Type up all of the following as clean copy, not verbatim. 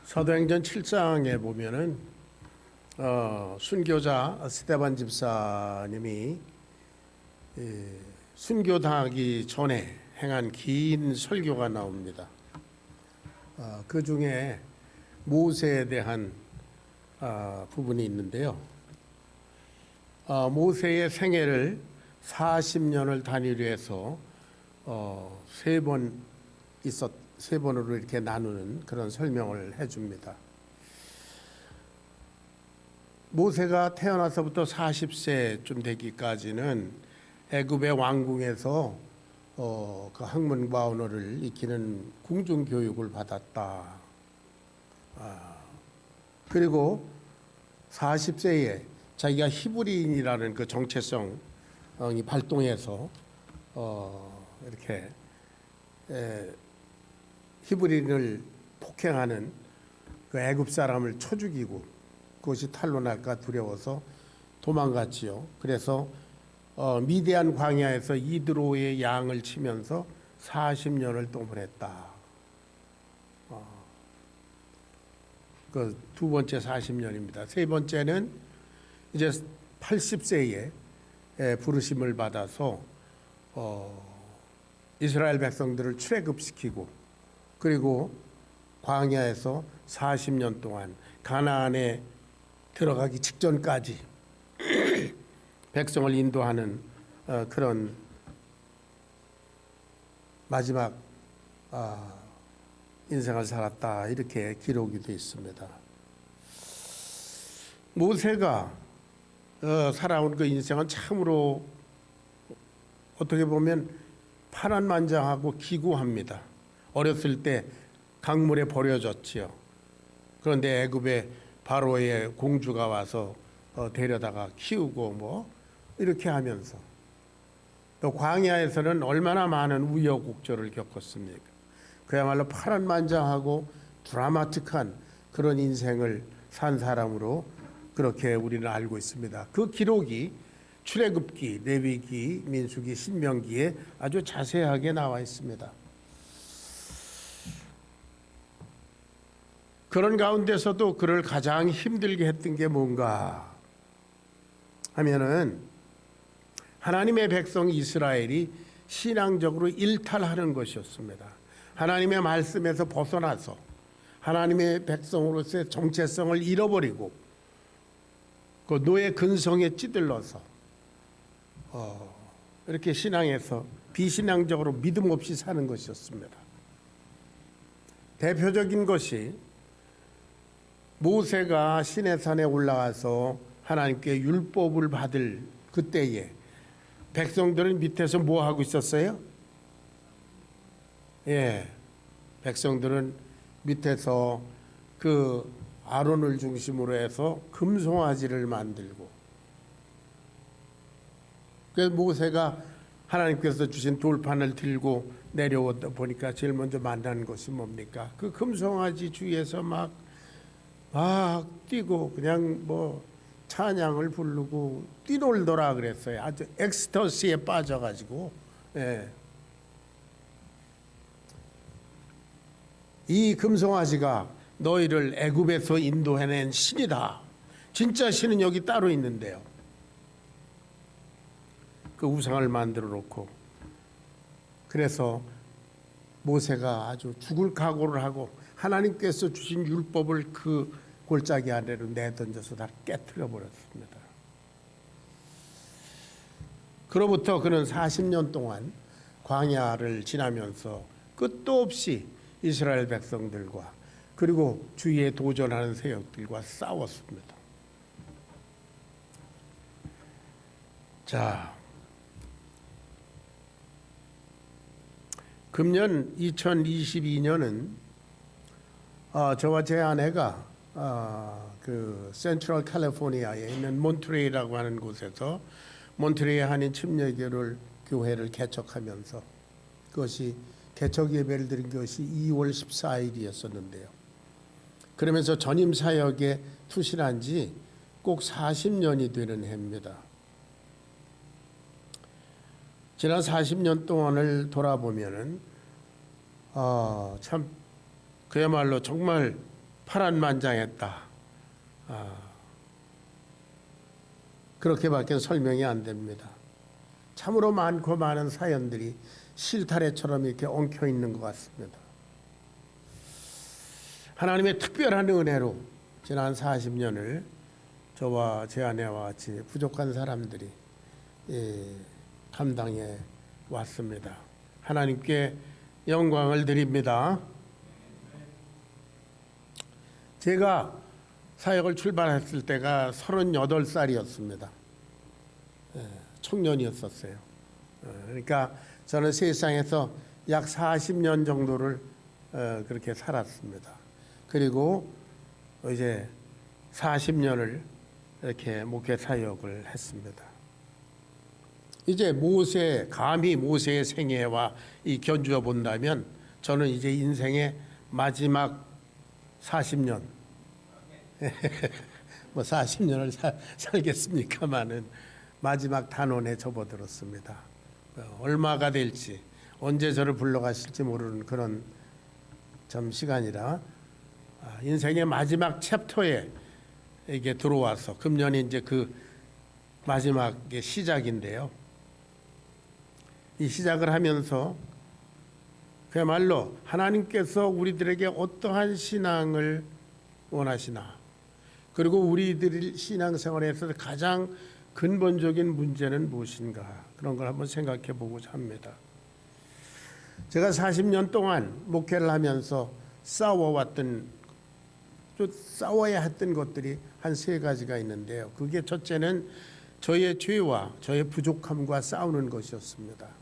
사도행전 7장에 보면은 순교자 스데반 집사님이 순교당하기 전에 행한 긴 설교가 나옵니다. 그 중에 모세에 대한 부분이 있는데요. 모세의 생애를 40년을 단위로 해서 세 번으로 이렇게 나누는 그런 설명을 해줍니다. 모세가 태어나서부터 40세쯤 되기까지는 애굽의 왕궁에서 그 학문과 언어를 익히는 궁중 교육을 받았다. 그리고 40세에 자기가 히브리인이라는 그 정체성이 발동해서 이렇게 히브리인을 폭행하는 그 애굽 사람을 쳐 죽이고 그것이 탄로 날까 두려워서 도망갔지요. 그래서 미디안 광야에서 이드로의 양을 치면서 40년을 동원했다. 그 두 번째 40년입니다. 세 번째는 이제 80세에 부르심을 받아서 이스라엘 백성들을 출애굽시키고 그리고 광야에서 40년 동안 가나안에 들어가기 직전까지 백성을 인도하는 그런 마지막 인생을 살았다, 이렇게 기록이 되어 있습니다. 모세가 살아온 그 인생은 참으로 어떻게 보면 파란만장하고 기구합니다. 어렸을 때 강물에 버려졌지요. 그런데 애굽의 바로의 공주가 와서 데려다가 키우고 뭐 이렇게 하면서 또 광야에서는 얼마나 많은 우여곡절을 겪었습니까? 그야말로 파란만장하고 드라마틱한 그런 인생을 산 사람으로 그렇게 우리는 알고 있습니다. 그 기록이 출애굽기, 레위기, 민수기, 신명기에 아주 자세하게 나와 있습니다. 그런 가운데서도 그를 가장 힘들게 했던 게 뭔가 하면은 하나님의 백성 이스라엘이 신앙적으로 일탈하는 것이었습니다. 하나님의 말씀에서 벗어나서 하나님의 백성으로서의 정체성을 잃어버리고 그 노예 근성에 찌들러서 이렇게 신앙에서 비신앙적으로 믿음 없이 사는 것이었습니다. 대표적인 것이 모세가 시내산에 올라가서 하나님께 율법을 받을 그때에 백성들은 밑에서 뭐 하고 있었어요? 백성들은 밑에서 그 아론을 중심으로 해서 금송아지를 만들고, 그래서 모세가 하나님께서 주신 돌판을 들고 내려오다 보니까 제일 먼저 만난 것이 뭡니까? 그 금송아지 주위에서 막 뛰고 그냥 뭐 찬양을 부르고 뛰놀더라 그랬어요. 아주 엑스터시에 빠져가지고. 이 금송아지가 너희를 애굽에서 인도해낸 신이다. 진짜 신은 여기 따로 있는데요. 그 우상을 만들어 놓고, 그래서 모세가 아주 죽을 각오를 하고 하나님께서 주신 율법을 그 골짜기 아래로 내던져서 다 깨트려 버렸습니다. 그로부터 그는 40년 동안 광야를 지나면서 끝도 없이 이스라엘 백성들과 그리고 주위에 도전하는 세력들과 싸웠습니다. 자, 금년 2022년은 저와 제 아내가 그 센트럴 캘리포니아에 있는 몬트레이라고 하는 곳에서 몬트레이 한인 침례교회를 개척하면서 그것이 개척 예배를 드린 것이 2월 14일이었었는데요. 그러면서 전임 사역에 투신한 지 꼭 40년이 되는 해입니다. 지난 40년 동안을 돌아보면은 참 그야말로 정말 파란만장했다. 그렇게밖에 설명이 안 됩니다. 참으로 많고 많은 사연들이 실타래처럼 이렇게 엉켜 있는 것 같습니다. 하나님의 특별한 은혜로 지난 40년을 저와 제 아내와 같이 부족한 사람들이 감당해 왔습니다. 하나님께 영광을 드립니다. 제가 사역을 출발했을 때가 38살이었습니다. 청년이었었어요. 그러니까 저는 세상에서 약 40년 정도를 그렇게 살았습니다. 그리고 이제 40년을 이렇게 목회 사역을 했습니다. 이제 감히 모세의 생애와 이 견주어 본다면 저는 이제 인생의 마지막 40년 뭐 40년을 살겠습니까마는 마지막 단원에 접어들었습니다. 얼마가 될지 언제 저를 불러가실지 모르는 그런 좀 시간이라 인생의 마지막 챕터에 이게 들어와서 금년이 이제 그 마지막의 시작인데요. 이 시작을 하면서 그야말로 하나님께서 우리들에게 어떠한 신앙을 원하시나, 그리고 우리들 신앙생활에서 가장 근본적인 문제는 무엇인가, 그런 걸 한번 생각해 보고자 합니다. 제가 40년 동안 목회를 하면서 싸워야 했던 것들이 한 3가지가 있는데요. 그게 첫째는 저의 죄와 저의 부족함과 싸우는 것이었습니다.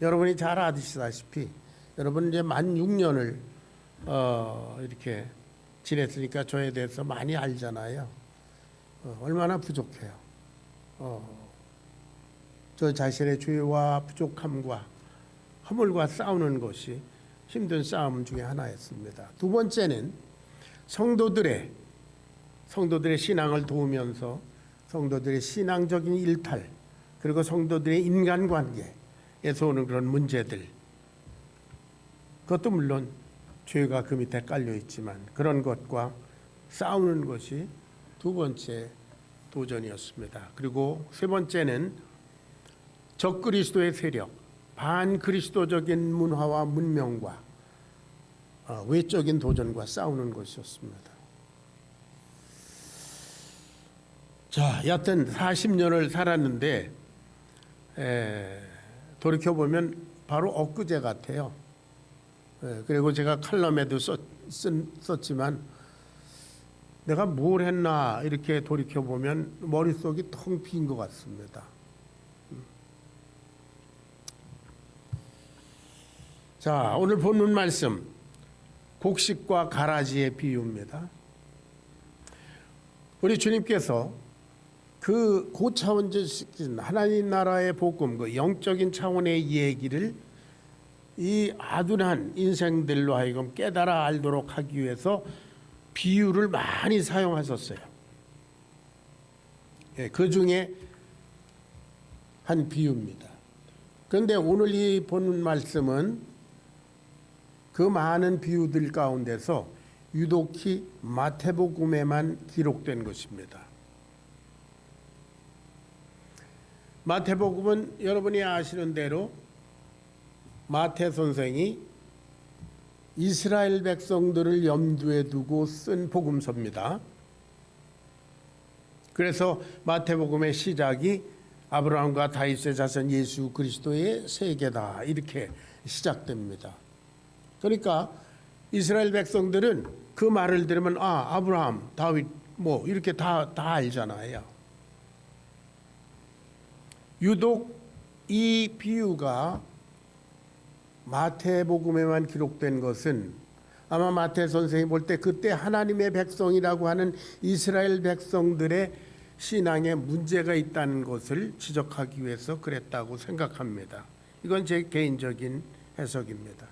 여러분이 잘 아시다시피 여러분 이제 만 6년을 이렇게 지냈으니까 저에 대해서 많이 알잖아요. 얼마나 부족해요. 저 자신의 죄와 부족함과 허물과 싸우는 것이 힘든 싸움 중에 하나였습니다. 두 번째는 성도들의 신앙을 도우면서 성도들의 신앙적인 일탈, 그리고 성도들의 인간관계에서 오는 그런 문제들, 그것도 물론 죄가 그 밑에 깔려 있지만 그런 것과 싸우는 것이 두 번째 도전이었습니다. 그리고 세 번째는 적그리스도의 세력, 반그리스도적인 문화와 문명과 외적인 도전과 싸우는 것이었습니다. 자, 여하튼 40년을 살았는데 돌이켜보면 바로 엊그제 같아요. 그리고 제가 칼럼에도 썼지만 내가 뭘 했나 이렇게 돌이켜보면 머릿속이 텅 빈 것 같습니다. 자, 오늘 본문 말씀 곡식과 가라지의 비유입니다. 우리 주님께서 그 고차원적인 하나님 나라의 복음, 그 영적인 차원의 얘기를 이 아둔한 인생들로 하여금 깨달아 알도록 하기 위해서 비유를 많이 사용하셨어요. 그 중에 한 비유입니다. 그런데 오늘 이 본문 말씀은 그 많은 비유들 가운데서 유독히 마태복음에만 기록된 것입니다. 마태복음은 여러분이 아시는 대로 마태 선생이 이스라엘 백성들을 염두에 두고 쓴 복음서입니다. 그래서 마태복음의 시작이 아브라함과 다윗의 자손 예수 그리스도의 세계다, 이렇게 시작됩니다. 그러니까 이스라엘 백성들은 그 말을 들으면 아브라함, 다윗 뭐 이렇게 다 알잖아요. 유독 이 비유가 마태복음에만 기록된 것은 아마 마태 선생이 볼 때 그때 하나님의 백성이라고 하는 이스라엘 백성들의 신앙에 문제가 있다는 것을 지적하기 위해서 그랬다고 생각합니다. 이건 제 개인적인 해석입니다.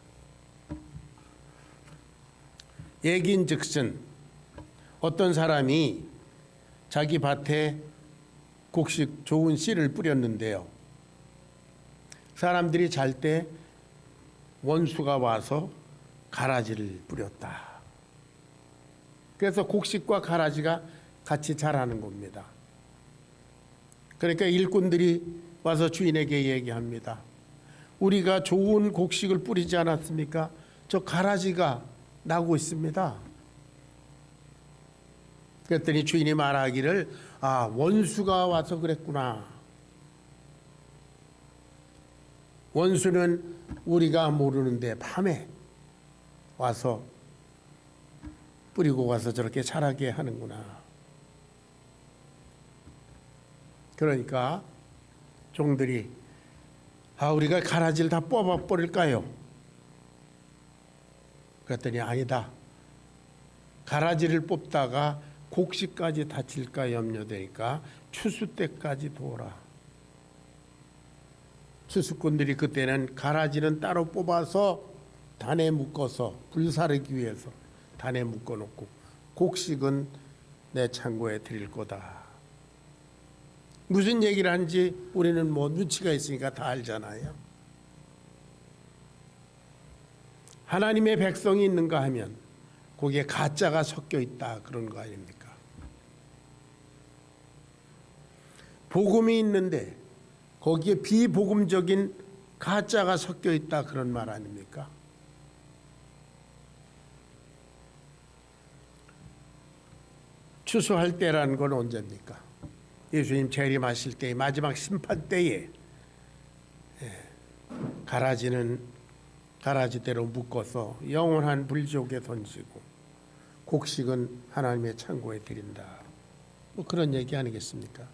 얘긴즉슨 어떤 사람이 자기 밭에 곡식 좋은 씨를 뿌렸는데요. 사람들이 잘 때 원수가 와서 가라지를 뿌렸다. 그래서 곡식과 가라지가 같이 자라는 겁니다. 그러니까 일꾼들이 와서 주인에게 얘기합니다. 우리가 좋은 곡식을 뿌리지 않았습니까? 저 가라지가 나고 있습니다. 그랬더니 주인이 말하기를 원수가 와서 그랬구나. 원수는 우리가 모르는데 밤에 와서 뿌리고 와서 저렇게 자라게 하는구나. 그러니까 종들이 우리가 가라지를 다 뽑아 버릴까요? 그랬더니 아니다. 가라지를 뽑다가 곡식까지 다칠까 염려되니까 추수 때까지 둬라. 추수꾼들이 그때는 가라지는 따로 뽑아서 단에 묶어서 불사르기 위해서 단에 묶어놓고 곡식은 내 창고에 드릴 거다. 무슨 얘기를 하는지 우리는 뭐 눈치가 있으니까 다 알잖아요. 하나님의 백성이 있는가 하면 거기에 가짜가 섞여 있다 그런 거 아닙니까? 복음이 있는데 거기에 비복음적인 가짜가 섞여 있다 그런 말 아닙니까? 추수할 때라는 건 언제입니까? 예수님 재림하실 때 마지막 심판 때에 가라지는 가라지대로 묶어서 영원한 불지옥에 던지고 곡식은 하나님의 창고에 드린다. 뭐 그런 얘기 아니겠습니까?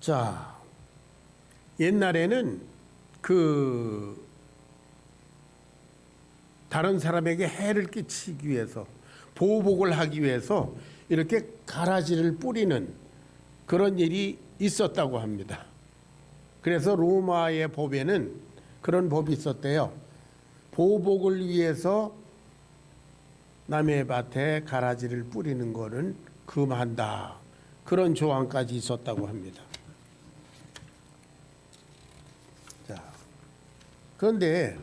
자, 옛날에는 다른 사람에게 해를 끼치기 위해서 보복을 하기 위해서 이렇게 가라지를 뿌리는 그런 일이 있었다고 합니다. 그래서 로마의 법에는 그런 법이 있었대요. 보복을 위해서 남의 밭에 가라지를 뿌리는 거는 금한다. 그런 조항까지 있었다고 합니다. 자, 그런데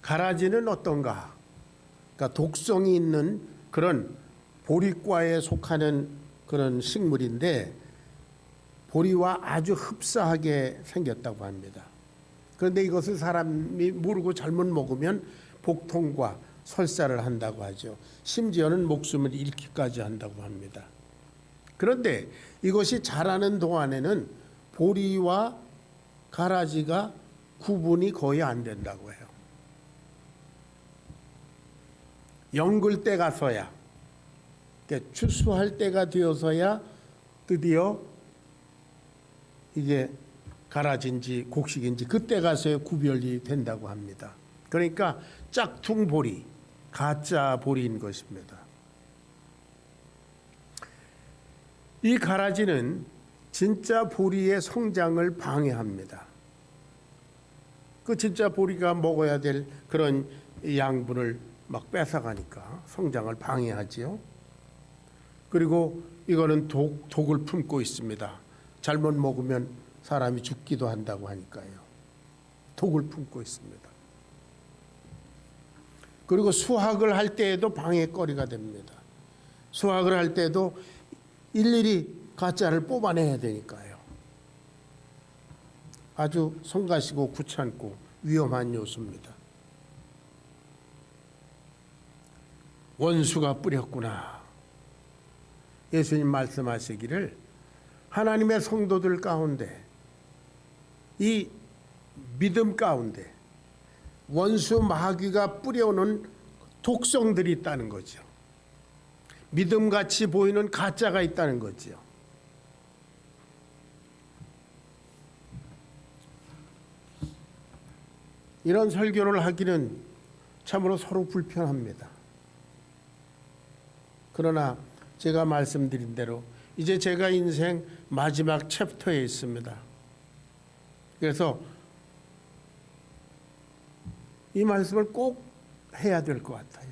가라지는 어떤가? 그러니까 독성이 있는 그런 보리과에 속하는 그런 식물인데 보리와 아주 흡사하게 생겼다고 합니다. 그런데 이것을 사람이 모르고 잘못 먹으면 복통과 설사를 한다고 하죠. 심지어는 목숨을 잃기까지 한다고 합니다. 그런데 이것이 자라는 동안에는 보리와 가라지가 구분이 거의 안 된다고 해요. 연글 때 가서야, 그러니까 추수할 때가 되어서야 드디어 이게 가라지인지 곡식인지 그때 가서야 구별이 된다고 합니다. 그러니까 짝퉁 보리, 가짜 보리인 것입니다. 이 가라지는 진짜 보리의 성장을 방해합니다. 그 진짜 보리가 먹어야 될 그런 양분을 막 뺏어가니까 성장을 방해하지요. 그리고 이거는 독을 품고 있습니다. 잘못 먹으면 사람이 죽기도 한다고 하니까요. 독을 품고 있습니다. 그리고 수확을 할 때에도 방해거리가 됩니다. 수확을 할 때도 일일이 가짜를 뽑아내야 되니까요. 아주 성가시고 귀찮고 위험한 요소입니다. 원수가 뿌렸구나. 예수님 말씀하시기를 하나님의 성도들 가운데 이 믿음 가운데 원수 마귀가 뿌려오는 독성들이 있다는 거죠. 믿음같이 보이는 가짜가 있다는 거죠. 이런 설교를 하기는 참으로 서로 불편합니다. 그러나 제가 말씀드린 대로 이제 제가 인생 마지막 챕터에 있습니다. 그래서 이 말씀을 꼭 해야 될 것 같아요.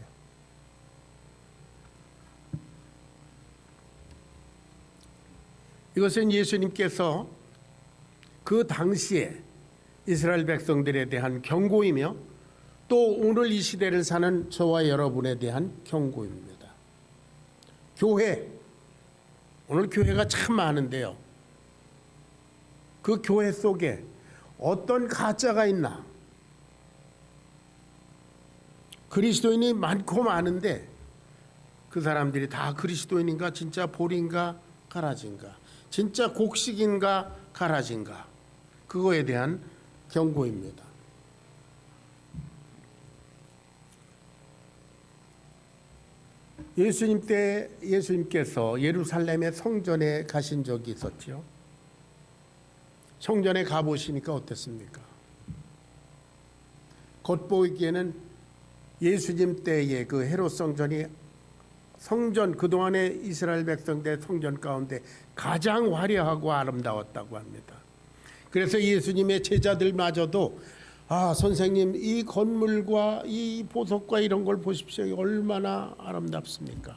이것은 예수님께서 그 당시에 이스라엘 백성들에 대한 경고이며 또 오늘 이 시대를 사는 저와 여러분에 대한 경고입니다. 교회, 오늘 교회가 참 많은데요. 그 교회 속에 어떤 가짜가 있나? 그리스도인이 많고 많은데 그 사람들이 다 그리스도인인가, 진짜 볼인가, 가라진가, 진짜 곡식인가, 가라진가, 그거에 대한 경고입니다. 예수님 때 예수님께서 예루살렘의 성전에 가신 적이 있었죠. 성전에 가보시니까 어땠습니까? 겉보이기에는 예수님 때의 그 헤롯 성전이 성전, 그동안의 이스라엘 백성들 성전 가운데 가장 화려하고 아름다웠다고 합니다. 그래서 예수님의 제자들마저도 선생님, 이 건물과 이 보석과 이런 걸 보십시오. 얼마나 아름답습니까?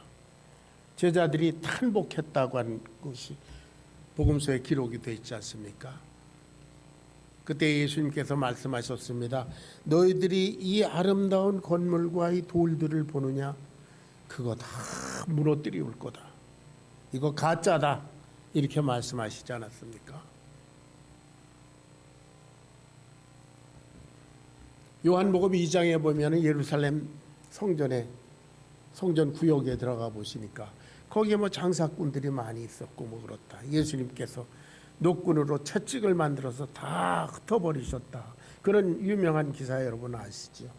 제자들이 탄복했다고 한 것이 복음서에 기록이 되어 있지 않습니까? 그때 예수님께서 말씀하셨습니다. 너희들이 이 아름다운 건물과 이 돌들을 보느냐? 그거 다 무너뜨리울 거다. 이거 가짜다. 이렇게 말씀하시지 않았습니까? 요한복음 2장에 보면 예루살렘 성전 구역에 들어가 보시니까 거기에 장사꾼들이 많이 있었고 그렇다. 예수님께서 노끈으로 채찍을 만들어서 다 흩어버리셨다. 그런 유명한 기사 여러분 아시죠?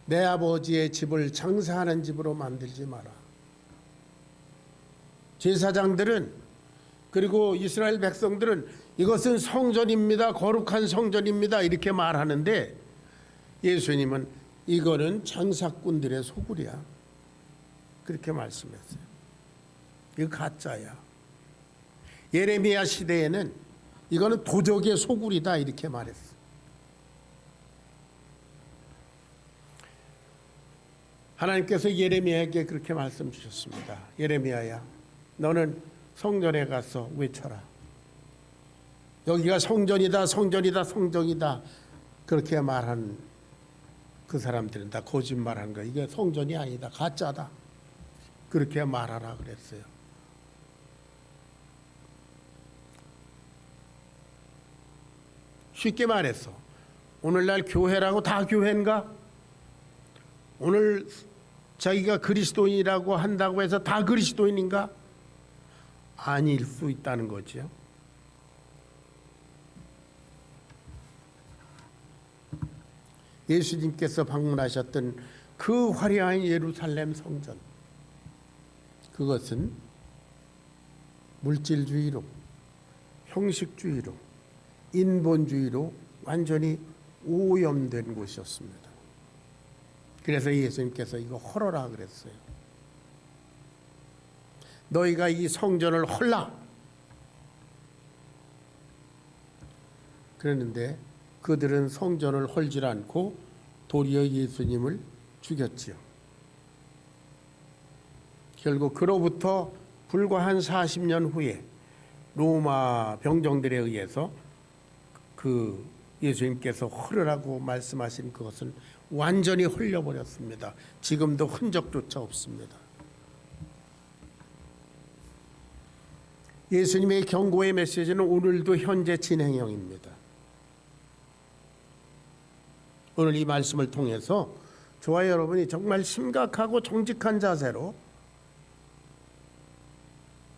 내 아버지의 집을 장사하는 집으로 만들지 마라. 제사장들은, 그리고 이스라엘 백성들은 이것은 성전입니다. 거룩한 성전입니다. 이렇게 말하는데 예수님은 이거는 장사꾼들의 소굴이야. 그렇게 말씀했어요. 이거 가짜야. 예레미야 시대에는 이거는 도적의 소굴이다. 이렇게 말했어. 하나님께서 예레미야에게 그렇게 말씀 주셨습니다. 예레미야야, 너는 성전에 가서 외쳐라. 여기가 성전이다, 성전이다, 성전이다. 그렇게 말한 그 사람들은 다 거짓말한 거야. 이게 성전이 아니다, 가짜다. 그렇게 말하라 그랬어요. 쉽게 말해서 오늘날 교회라고 다 교회인가? 오늘 자기가 그리스도인이라고 한다고 해서 다 그리스도인인가? 아닐 수 있다는 거죠. 예수님께서 방문하셨던 그 화려한 예루살렘 성전, 그것은 물질주의로, 형식주의로, 인본주의로 완전히 오염된 곳이었습니다. 그래서 예수님께서 이거 헐어라 그랬어요. 너희가 이 성전을 헐라. 그랬는데 그들은 성전을 헐질 않고 도리어 예수님을 죽였지요. 결국 그로부터 불과 한 40년 후에 로마 병정들에 의해서 그 예수님께서 헐으라고 말씀하신 그것은 완전히 헐려버렸습니다. 지금도 흔적조차 없습니다. 예수님의 경고의 메시지는 오늘도 현재 진행형입니다. 오늘 이 말씀을 통해서 저와 여러분이 정말 심각하고 정직한 자세로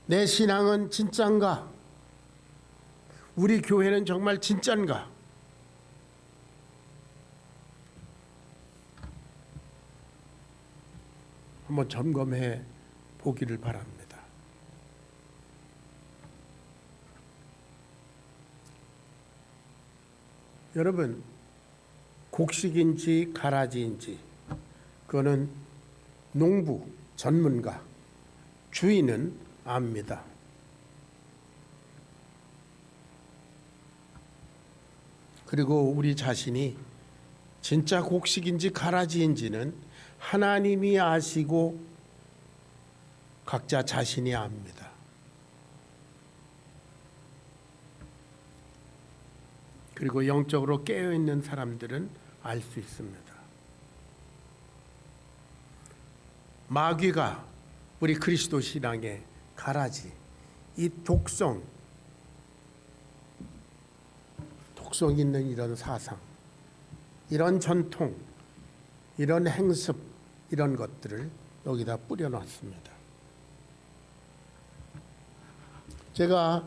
내 신앙은 진짠가? 우리 교회는 정말 진짠가? 한번 점검해 보기를 바랍니다. 여러분, 곡식인지 가라지인지 그거는 농부, 전문가, 주인은 압니다. 그리고 우리 자신이 진짜 곡식인지 가라지인지는 하나님이 아시고 각자 자신이 압니다. 그리고 영적으로 깨어있는 사람들은 알 수 있습니다. 마귀가 우리 그리스도 신앙의 가라지, 이 독성 있는 이런 사상, 이런 전통, 이런 행습, 이런 것들을 여기다 뿌려놨습니다. 제가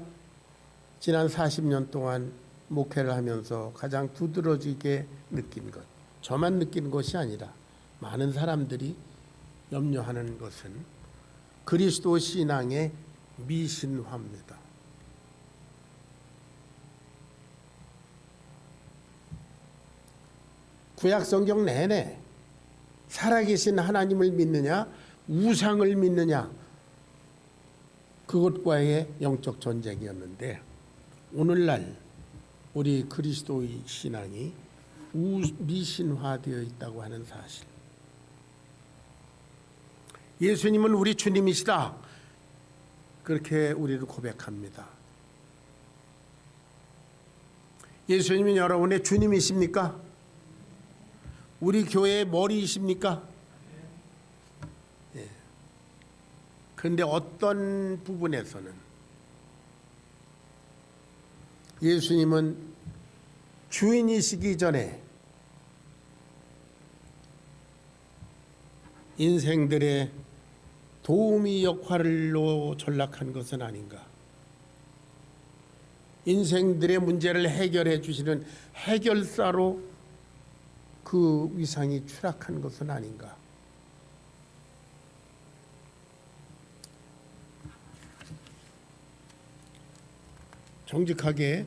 지난 40년 동안 목회를 하면서 가장 두드러지게 느낀 것, 저만 느끼는 것이 아니라 많은 사람들이 염려하는 것은 그리스도 신앙의 미신화입니다. 구약 성경 내내 살아계신 하나님을 믿느냐, 우상을 믿느냐, 그것과의 영적 전쟁이었는데 오늘날 우리 그리스도의 신앙이 미신화되어 있다고 하는 사실. 예수님은 우리 주님이시다. 그렇게 우리를 고백합니다. 예수님은 여러분의 주님이십니까? 우리 교회의 머리이십니까? 예. 그런데 어떤 부분에서는 예수님은 주인이시기 전에 인생들의 도우미 역할로 전락한 것은 아닌가? 인생들의 문제를 해결해 주시는 해결사로 그 위상이 추락한 것은 아닌가? 정직하게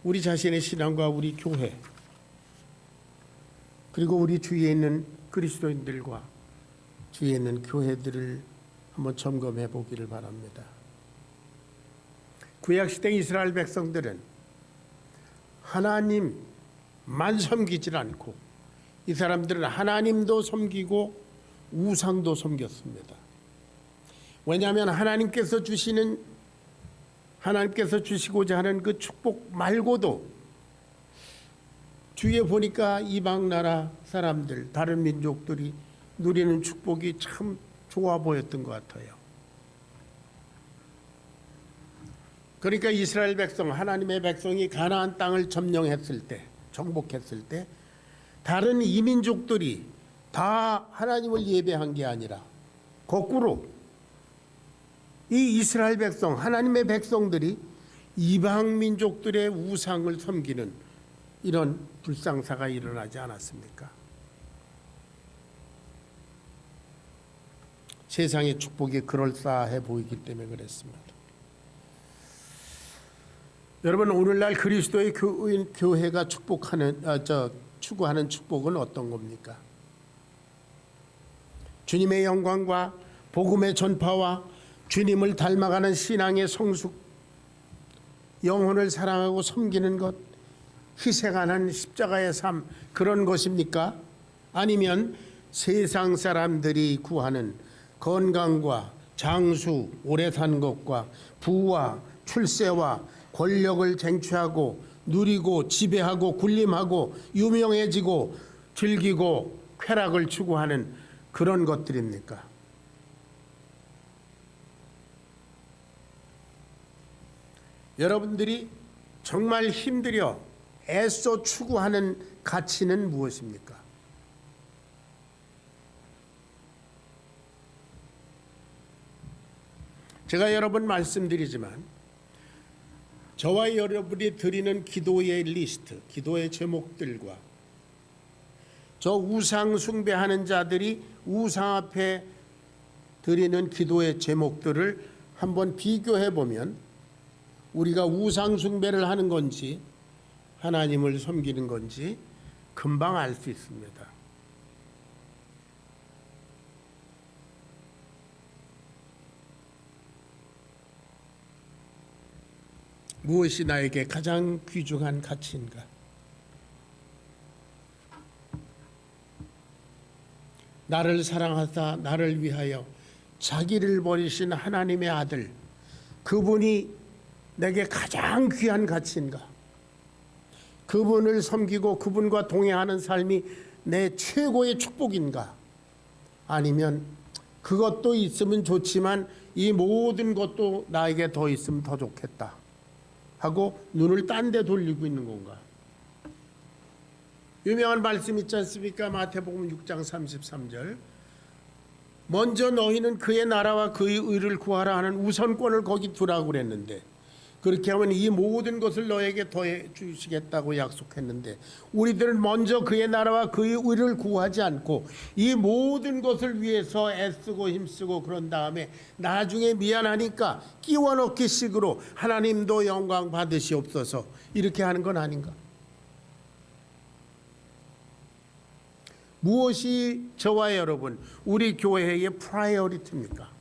우리 자신의 신앙과 우리 교회 그리고 우리 주위에 있는 그리스도인들과 주위에 있는 교회들을 한번 점검해 보기를 바랍니다. 구약시대 이스라엘 백성들은 하나님만 섬기질 않고 이 사람들은 하나님도 섬기고 우상도 섬겼습니다. 왜냐하면 하나님께서 주시고자 하는 그 축복 말고도 주위에 보니까 이방 나라 사람들, 다른 민족들이 누리는 축복이 참 좋아 보였던 것 같아요. 그러니까 이스라엘 백성, 하나님의 백성이 가나안 땅을 점령했을 때, 정복했을 때 다른 이민족들이 다 하나님을 예배한 게 아니라 거꾸로 이 이스라엘 백성, 하나님의 백성들이 이방 민족들의 우상을 섬기는 이런 불상사가 일어나지 않았습니까? 세상의 축복이 그럴싸해 보이기 때문에 그랬습니다. 여러분, 오늘날 그리스도의 교회가 추구하는 축복은 어떤 겁니까? 주님의 영광과 복음의 전파와 주님을 닮아가는 신앙의 성숙, 영혼을 사랑하고 섬기는 것, 희생하는 십자가의 삶, 그런 것입니까? 아니면 세상 사람들이 구하는 건강과 장수, 오래 산 것과 부와 출세와 권력을 쟁취하고 누리고 지배하고 군림하고 유명해지고 즐기고 쾌락을 추구하는 그런 것들입니까? 여러분들이 정말 힘들여 애써 추구하는 가치는 무엇입니까? 제가 여러 번 말씀드리지만 저와 여러분이 드리는 기도의 리스트, 기도의 제목들과 저 우상 숭배하는 자들이 우상 앞에 드리는 기도의 제목들을 한번 비교해 보면 우리가 우상 숭배를 하는 건지 하나님을 섬기는 건지 금방 알 수 있습니다. 무엇이 나에게 가장 귀중한 가치인가? 나를 사랑하사 나를 위하여 자기를 버리신 하나님의 아들, 그분이 내게 가장 귀한 가치인가? 그분을 섬기고 그분과 동행하는 삶이 내 최고의 축복인가? 아니면 그것도 있으면 좋지만 이 모든 것도 나에게 더 있으면 더 좋겠다 하고 눈을 딴 데 돌리고 있는 건가? 유명한 말씀 있지 않습니까? 마태복음 6장 33절. 먼저 너희는 그의 나라와 그의 의를 구하라 하는 우선권을 거기 두라고 그랬는데, 그렇게 하면 이 모든 것을 너에게 더해 주시겠다고 약속했는데, 우리들은 먼저 그의 나라와 그의 의를 구하지 않고 이 모든 것을 위해서 애쓰고 힘쓰고 그런 다음에 나중에 미안하니까 끼워 넣기 식으로 하나님도 영광 받으시옵소서 이렇게 하는 건 아닌가? 무엇이 저와 여러분, 우리 교회의 프라이어리티입니까?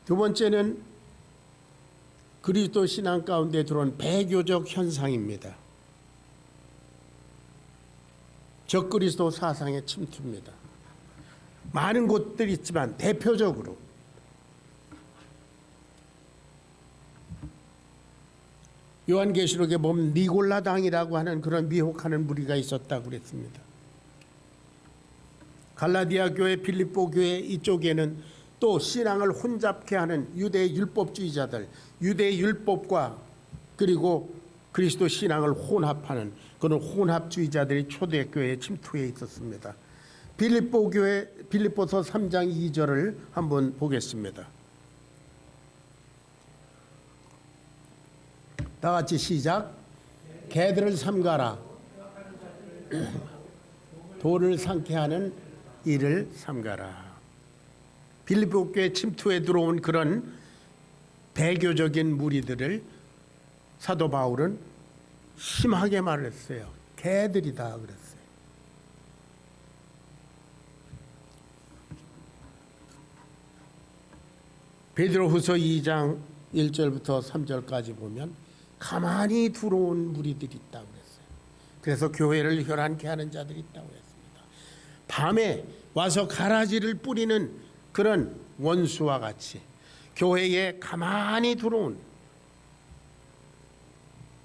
두 번째는 그리스도 신앙 가운데 들어온 배교적 현상입니다. 적그리스도 사상의 침투입니다. 많은 곳들이 있지만 대표적으로 요한계시록에 보면 니골라당이라고 하는 그런 미혹하는 무리가 있었다고 그랬습니다. 갈라디아 교회, 빌립보 교회 이쪽에는 또 신앙을 혼잡케 하는 유대 율법주의자들, 유대 율법과 그리고 그리스도 신앙을 혼합하는 그런 혼합주의자들이 초대교회에 침투해 있었습니다. 빌립보서 3장 2절을 한번 보겠습니다. 다 같이 시작. 개들을 삼가라. 돌을 삼게 하는 이를 삼가라. 빌립보 교회 침투에 들어온 그런 배교적인 무리들을 사도 바울은 심하게 말했어요. 개들이다 그랬어요. 베드로후서 2장 1절부터 3절까지 보면 가만히 들어온 무리들이 있다고 그랬어요. 그래서 교회를 혈안케 하는 자들이 있다고 했습니다. 밤에 와서 가라지를 뿌리는 그런 원수와 같이 교회에 가만히 들어온,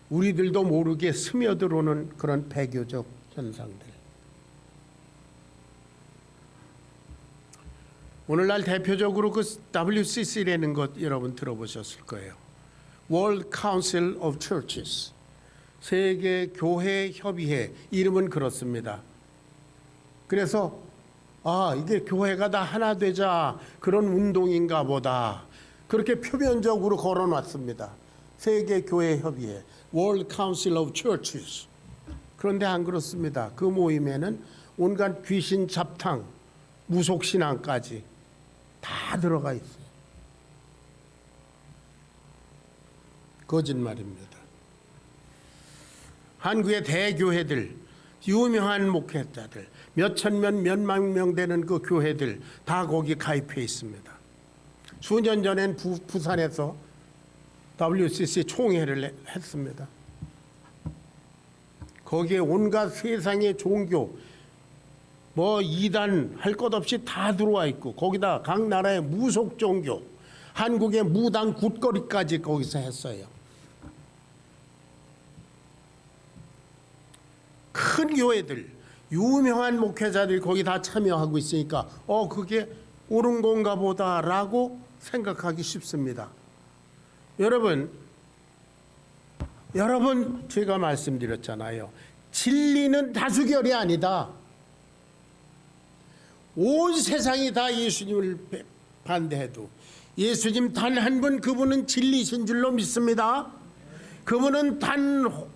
우리들도 모르게 스며들어오는 그런 배교적 현상들. 오늘날 대표적으로 그 WCC라는 것 여러분 들어보셨을 거예요. World Council of Churches, 세계 교회 협의회, 이름은 그렇습니다. 그래서 이게 교회가 다 하나 되자 그런 운동인가 보다, 그렇게 표면적으로 걸어놨습니다. 세계 교회 협의회, World Council of Churches. 그런데 안 그렇습니다. 그 모임에는 온갖 귀신 잡탕, 무속신앙까지 다 들어가 있어요. 거짓말입니다. 한국의 대교회들, 유명한 목회자들, 몇천 명, 몇만 명 되는 그 교회들 다 거기 가입해 있습니다. 수년 전엔 부산에서 WCC 총회를 했습니다. 거기에 온갖 세상의 종교, 이단 할 것 없이 다 들어와 있고, 거기다 각 나라의 무속 종교, 한국의 무당 굿거리까지 거기서 했어요. 큰 교회들, 유명한 목회자들이 거기 다 참여하고 있으니까 그게 옳은 건가 보다라고 생각하기 쉽습니다. 여러분 제가 말씀드렸잖아요. 진리는 다수결이 아니다. 온 세상이 다 예수님을 반대해도 예수님 단 한 분, 그분은 진리신 줄로 믿습니다. 그분은 단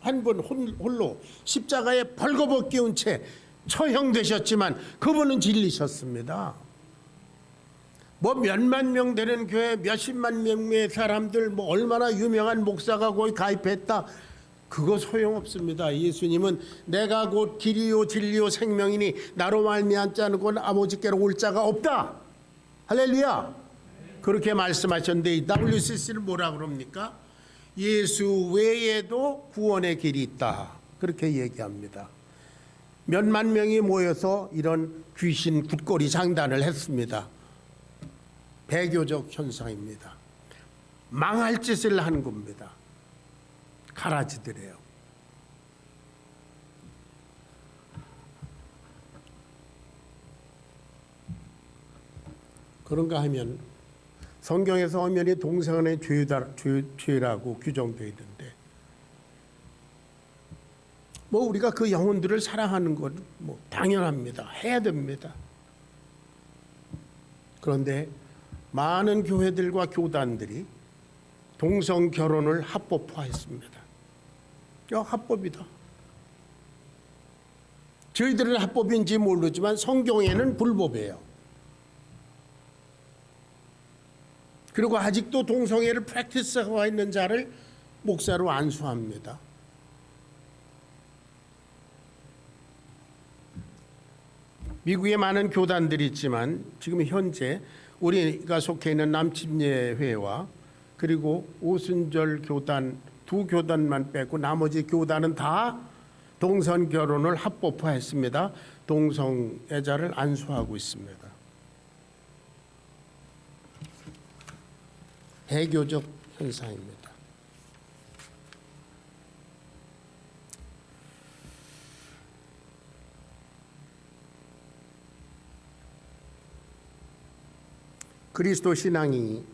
한 분 홀로 십자가에 벌거벗 끼운 채 처형되셨지만 그분은 진리셨습니다. 몇만 명 되는 교회, 몇십만 명의 사람들, 얼마나 유명한 목사가 거기 가입했다, 그거 소용없습니다. 예수님은 내가 곧 길이요 진리요 생명이니 나로 말미암지 않고는 아버지께로 올 자가 없다. 할렐루야. 그렇게 말씀하셨는데 WCC를 뭐라 그럽니까? 예수 외에도 구원의 길이 있다, 그렇게 얘기합니다. 몇만 명이 모여서 이런 귀신 굿거리 장단을 했습니다. 배교적 현상입니다. 망할 짓을 하는 겁니다. 가라지들이에요. 그런가 하면 성경에서 엄연히 동성간의 죄라고 규정되어 있는데, 뭐 우리가 그 영혼들을 사랑하는 건 뭐 당연합니다. 해야 됩니다. 그런데 많은 교회들과 교단들이 동성 결혼을 합법화했습니다. 합법이다. 저희들은 합법인지 모르지만 성경에는 불법이에요. 그리고 아직도 동성애를 프랙티스하고 있는 자를 목사로 안수합니다. 미국에 많은 교단들이 있지만 지금 현재 우리가 속해 있는 남침예회와 그리고 오순절 교단 두 교단만 빼고 나머지 교단은 다 동성 결혼을 합법화했습니다. 동성애자를 안수하고 있습니다. 배교적 현상입니다. 그리스도 신앙이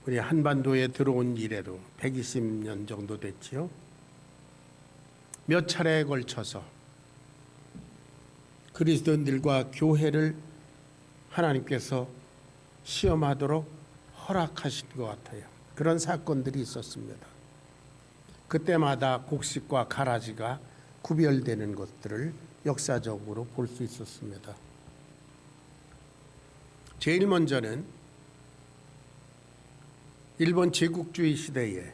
우리 한반도에 들어온 이래로 120년 정도 됐지요. 몇 차례에 걸쳐서 그리스도인들과 교회를 하나님께서 시험하도록 허락하신 것 같아요. 그런 사건들이 있었습니다. 그때마다 곡식과 가라지가 구별되는 것들을 역사적으로 볼 수 있었습니다. 제일 먼저는 일본 제국주의 시대에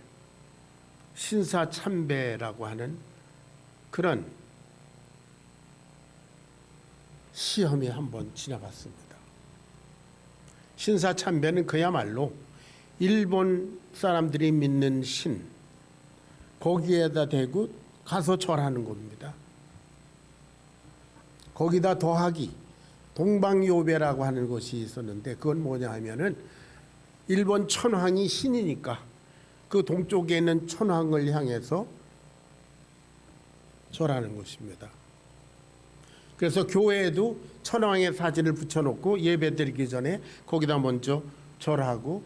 신사참배라고 하는 그런 시험이 한번 지나갔습니다. 신사참배는 그야말로 일본 사람들이 믿는 신, 거기에다 대고 가서 절하는 겁니다. 거기다 더하기 동방요배라고 하는 것이 있었는데, 그건 뭐냐 하면은 일본 천황이 신이니까 그 동쪽에 있는 천황을 향해서 절하는 것입니다. 그래서 교회에도 천황의 사진을 붙여놓고 예배드리기 전에 거기다 먼저 절하고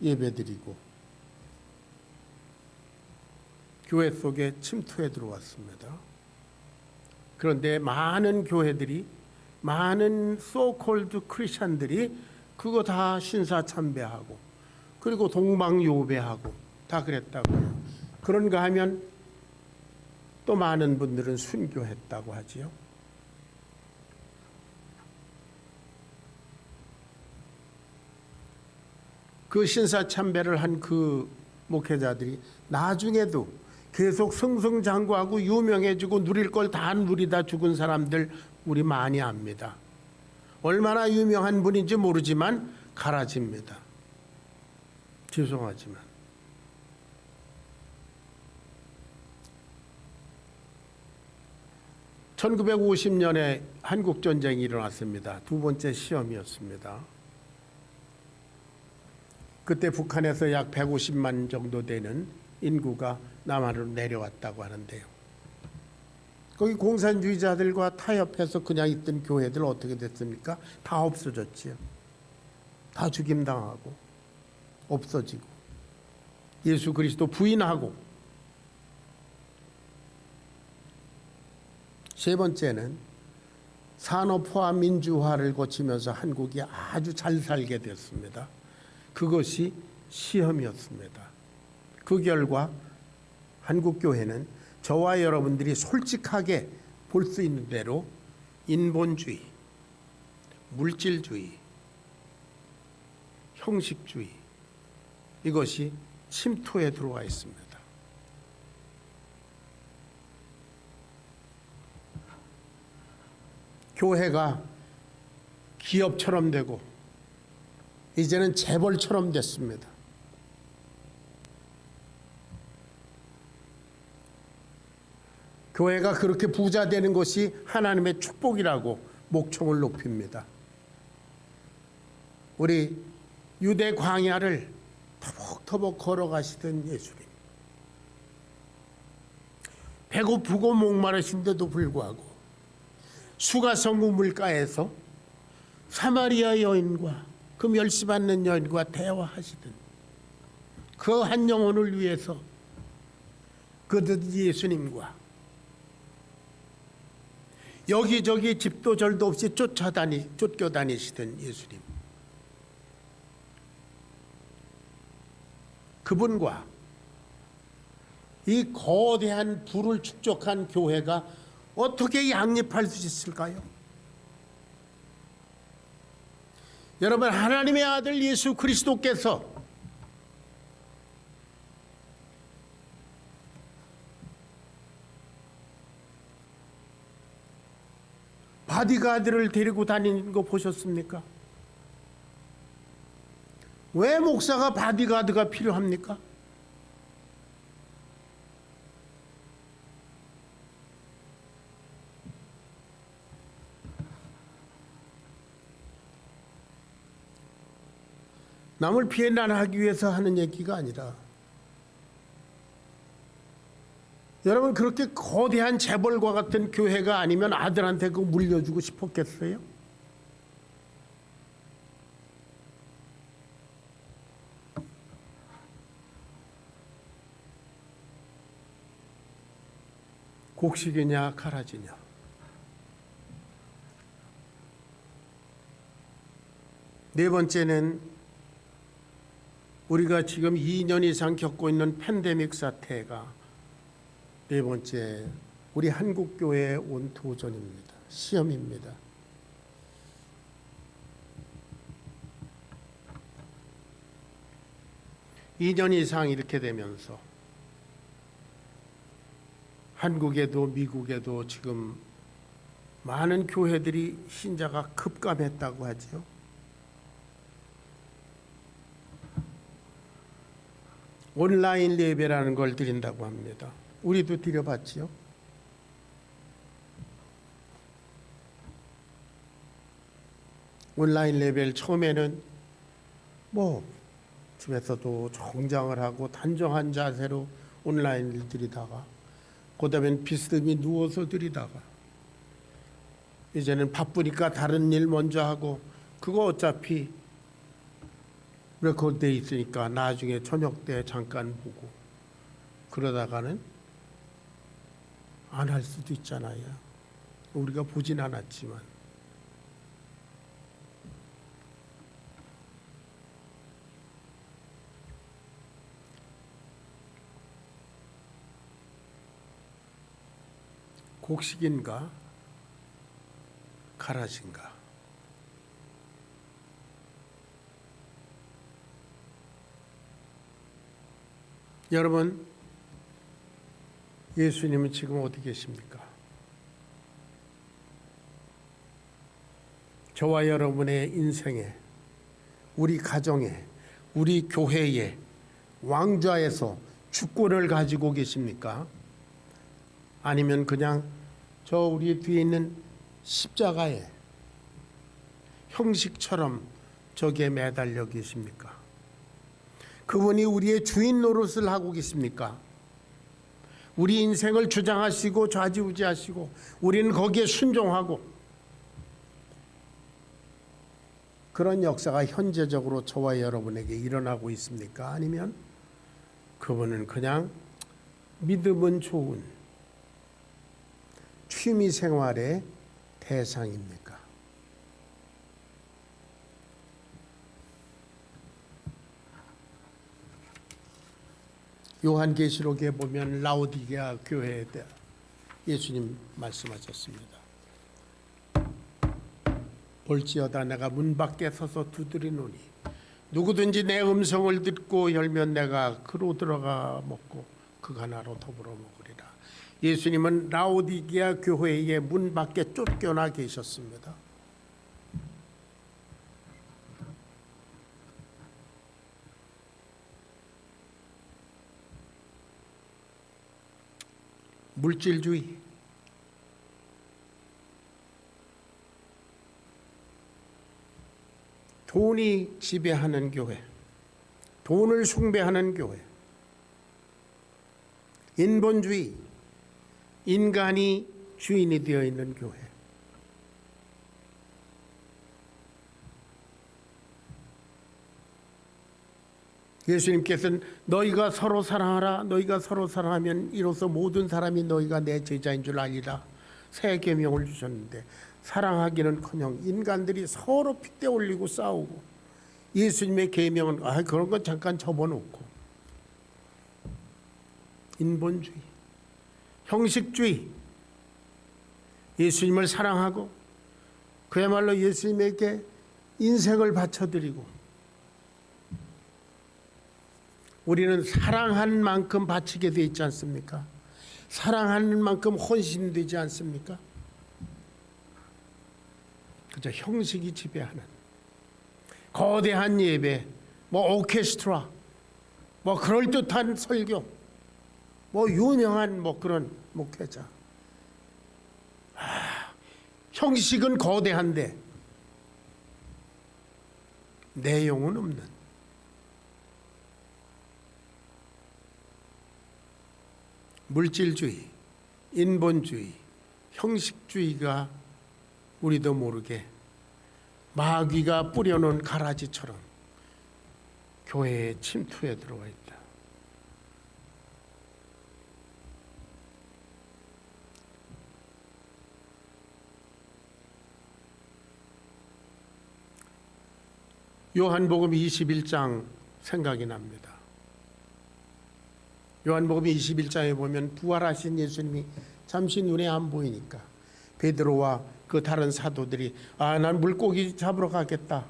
예배드리고, 교회 속에 침투해 들어왔습니다. 그런데 많은 교회들이, 많은 소콜드 크리스찬들이 그거 다 신사참배하고 그리고 동방요배하고 다 그랬다고요. 그런가 하면 또 많은 분들은 순교했다고 하지요. 그 신사참배를 한 그 목회자들이 나중에도 계속 승승장구하고 유명해지고 누릴 걸 다 누리다 죽은 사람들 우리 많이 압니다. 얼마나 유명한 분인지 모르지만 가라집니다. 죄송하지만. (1950년에) 한국전쟁이 일어났습니다. 두 번째 시험이었습니다. 그때 북한에서 약 150만 정도 되는 인구가 남한으로 내려왔다고 하는데요. 거기 공산주의자들과 타협해서 그냥 있던 교회들 어떻게 됐습니까? 다 없어졌지요. 다 죽임당하고 없어지고 예수 그리스도 부인하고. 세 번째는 산업화 민주화를 거치면서 한국이 아주 잘 살게 됐습니다. 그것이 시험이었습니다. 그 결과 한국교회는 저와 여러분들이 솔직하게 볼 수 있는 대로 인본주의, 물질주의, 형식주의, 이것이 침투에 들어와 있습니다. 교회가 기업처럼 되고 이제는 재벌처럼 됐습니다. 교회가 그렇게 부자 되는 것이 하나님의 축복이라고 목청을 높입니다. 우리 유대 광야를 터벅터벅 걸어가시던 예수님, 배고프고 목마르신데도 불구하고 수가성구 물가에서 사마리아 여인과 그 멸시받는 여인과 대화하시던 그 한 영혼을 위해서 그 예수님과 여기저기 집도 절도 없이 쫓겨다니시던 예수님, 그분과 이 거대한 불을 축적한 교회가 어떻게 양립할 수 있을까요? 여러분, 하나님의 아들 예수 그리스도께서 바디가드를 데리고 다니는 거 보셨습니까? 왜 목사가 바디가드가 필요합니까? 남을 비난하기 위해서 하는 얘기가 아니라, 여러분, 그렇게 거대한 재벌과 같은 교회가 아니면 아들한테 그거 물려주고 싶었겠어요? 곡식이냐 가라지냐. 네 번째는 우리가 지금 2년 이상 겪고 있는 팬데믹 사태가 네 번째, 우리 한국교회에 온 도전입니다. 시험입니다. (2년) 이상 이렇게 되면서 한국에도 미국에도 지금 많은 교회들이 신자가 급감했다고 하죠. 온라인 예배라는 걸 드린다고 합니다. 우리도 드려봤지요. 온라인 예배를 처음에는 집에서도 정장을 하고 단정한 자세로 온라인을 드리다가, 그다음엔 비스듬히 누워서 드리다가, 이제는 바쁘니까 다른 일 먼저 하고, 그거 어차피 레코드돼 있으니까 나중에 저녁 때 잠깐 보고, 그러다가는 안 할 수도 있잖아요. 우리가 보진 않았지만. 곡식인가 가라지인가. 여러분, 예수님은 지금 어디 계십니까? 저와 여러분의 인생에, 우리 가정에, 우리 교회에 왕좌에서 주권을 가지고 계십니까? 아니면 그냥 저 우리 뒤에 있는 십자가에 형식처럼 저기에 매달려 계십니까? 그분이 우리의 주인 노릇을 하고 계십니까? 우리 인생을 주장하시고 좌지우지하시고 우리는 거기에 순종하고, 그런 역사가 현재적으로 저와 여러분에게 일어나고 있습니까? 아니면 그분은 그냥 믿음은 좋은 취미 생활의 대상입니까? 요한계시록에 보면 라오디게아 교회에 대해 예수님 말씀하셨습니다. 볼지어다 내가 문 밖에 서서 두드리노니 누구든지 내 음성을 듣고 열면 내가 그로 들어가 먹고 그가 나로 더불어 먹으리라. 예수님은 라오디게아 교회의 문 밖에 쫓겨나 계셨습니다. 물질주의, 돈이 지배하는 교회, 돈을 숭배하는 교회, 인본주의, 인간이 주인이 되어 있는 교회. 예수님께서는 너희가 서로 사랑하라. 너희가 서로 사랑하면 이로써 모든 사람이 너희가 내 제자인 줄 알리라. 새 계명을 주셨는데 사랑하기는커녕 인간들이 서로 핏대 올리고 싸우고, 예수님의 계명은 그런 건 잠깐 접어놓고 인본주의, 형식주의, 예수님을 사랑하고 그야말로 예수님에게 인생을 바쳐드리고, 우리는 사랑한 만큼 바치게 돼 있지 않습니까? 사랑하는 만큼 헌신되지 않습니까? 그저 형식이 지배하는 거대한 예배, 오케스트라, 그럴듯한 설교, 유명한 그런 목회자. 형식은 거대한데 내용은 없는, 물질주의, 인본주의, 형식주의가 우리도 모르게 마귀가 뿌려놓은 가라지처럼 교회에 침투해 들어와 있다. 요한복음 21장 생각이 납니다. 요한복음 21장에 보면 부활하신 예수님이 잠시 눈에 안 보이니까 베드로와 그 다른 사도들이 난 물고기 잡으러 가겠다.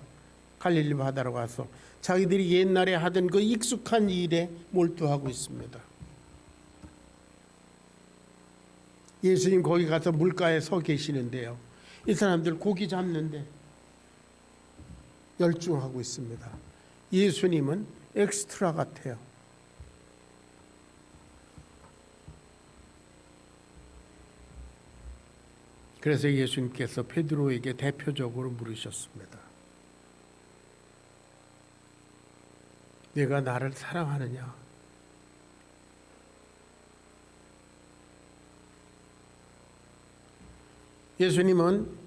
갈릴리 바다로 가서 자기들이 옛날에 하던 그 익숙한 일에 몰두하고 있습니다. 예수님 거기 가서 물가에 서 계시는데요, 이 사람들 고기 잡는데 열중하고 있습니다. 예수님은 엑스트라 같아요. 그래서 예수님께서 베드로에게 대표적으로 물으셨습니다. 네가 나를 사랑하느냐? 예수님은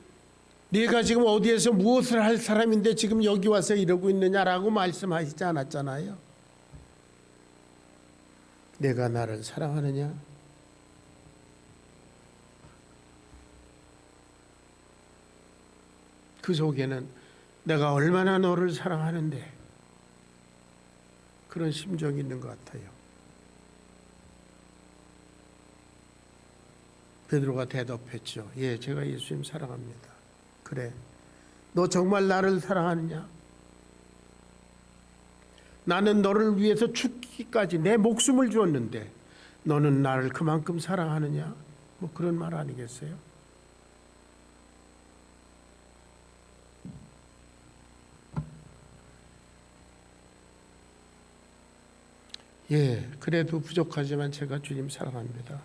네가 지금 어디에서 무엇을 할 사람인데 지금 여기 와서 이러고 있느냐라고 말씀하시지 않았잖아요. 네가 나를 사랑하느냐? 그 속에는 내가 얼마나 너를 사랑하는데 그런 심정이 있는 것 같아요. 베드로가 대답했죠. 예, 제가 예수님 사랑합니다. 그래, 너 정말 나를 사랑하느냐? 나는 너를 위해서 죽기까지 내 목숨을 주었는데 너는 나를 그만큼 사랑하느냐? 그런 말 아니겠어요? 예, 그래도 부족하지만 제가 주님 사랑합니다.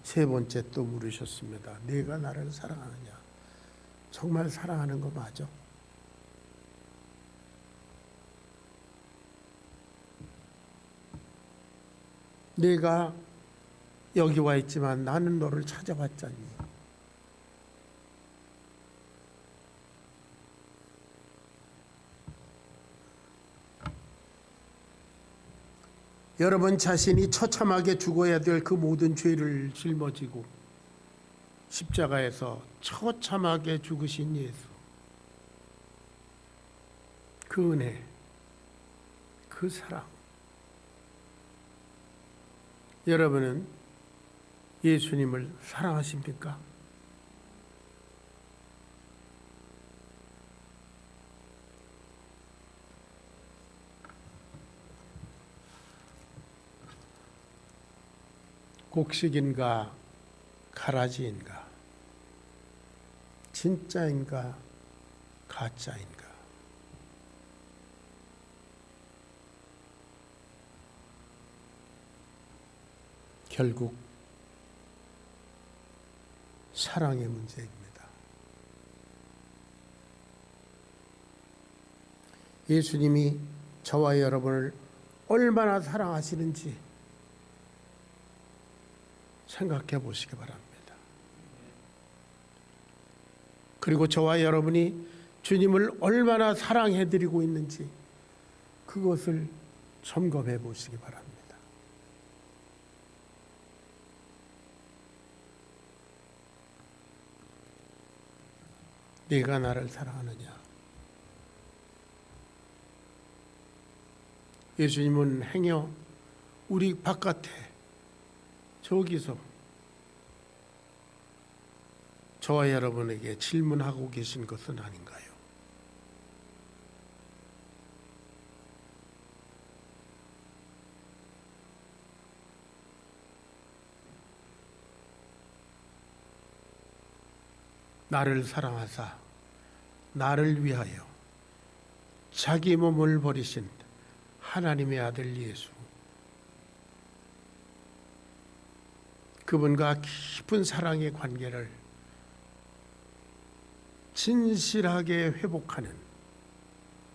세 번째 또 물으셨습니다. 네가 나를 사랑하느냐? 정말 사랑하는 거 맞아? 네가 여기 와 있지만 나는 너를 찾아왔잖니. 여러분 자신이 처참하게 죽어야 될 그 모든 죄를 짊어지고 십자가에서 처참하게 죽으신 예수, 그 은혜, 그 사랑. 여러분은 예수님을 사랑하십니까? 곡식인가 가라지인가, 진짜인가 가짜인가. 결국 사랑의 문제입니다. 예수님이 저와 여러분을 얼마나 사랑하시는지 생각해 보시기 바랍니다. 그리고 저와 여러분이 주님을 얼마나 사랑해 드리고 있는지 그것을 점검해 보시기 바랍니다. 네가 나를 사랑하느냐? 예수님은 행여 우리 바깥에 저기서 저와 여러분에게 질문하고 계신 것은 아닌가요? 나를 사랑하사 나를 위하여 자기 몸을 버리신 하나님의 아들 예수, 그분과 깊은 사랑의 관계를 진실하게 회복하는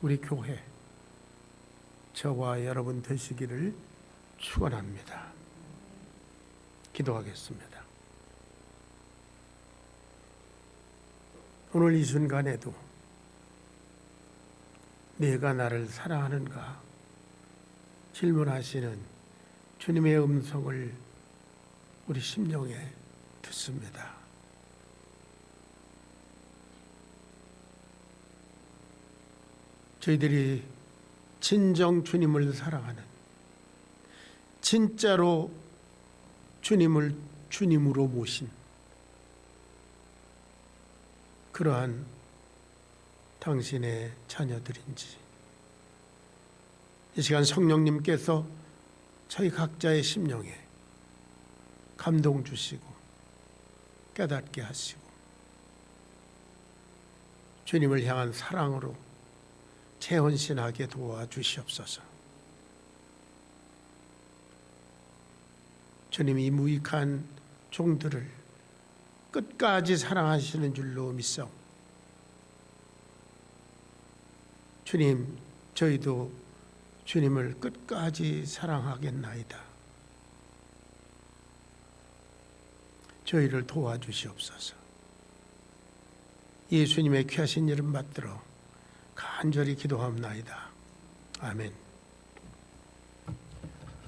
우리 교회, 저와 여러분 되시기를 축원합니다. 기도하겠습니다. 오늘 이 순간에도 내가 나를 사랑하는가 질문하시는 주님의 음성을 우리 심령에 듣습니다. 저희들이 진정 주님을 사랑하는, 진짜로 주님을 주님으로 모신 그러한 당신의 자녀들인지 이 시간 성령님께서 저희 각자의 심령에 감동 주시고 깨닫게 하시고 주님을 향한 사랑으로 재헌신하게 도와주시옵소서. 주님이 무익한 종들을 끝까지 사랑하시는 줄로 믿사오. 주님, 저희도 주님을 끝까지 사랑하겠나이다. 저희를 도와주시옵소서. 예수님의 귀하신 이름 받들어 간절히 기도합나이다. 아멘.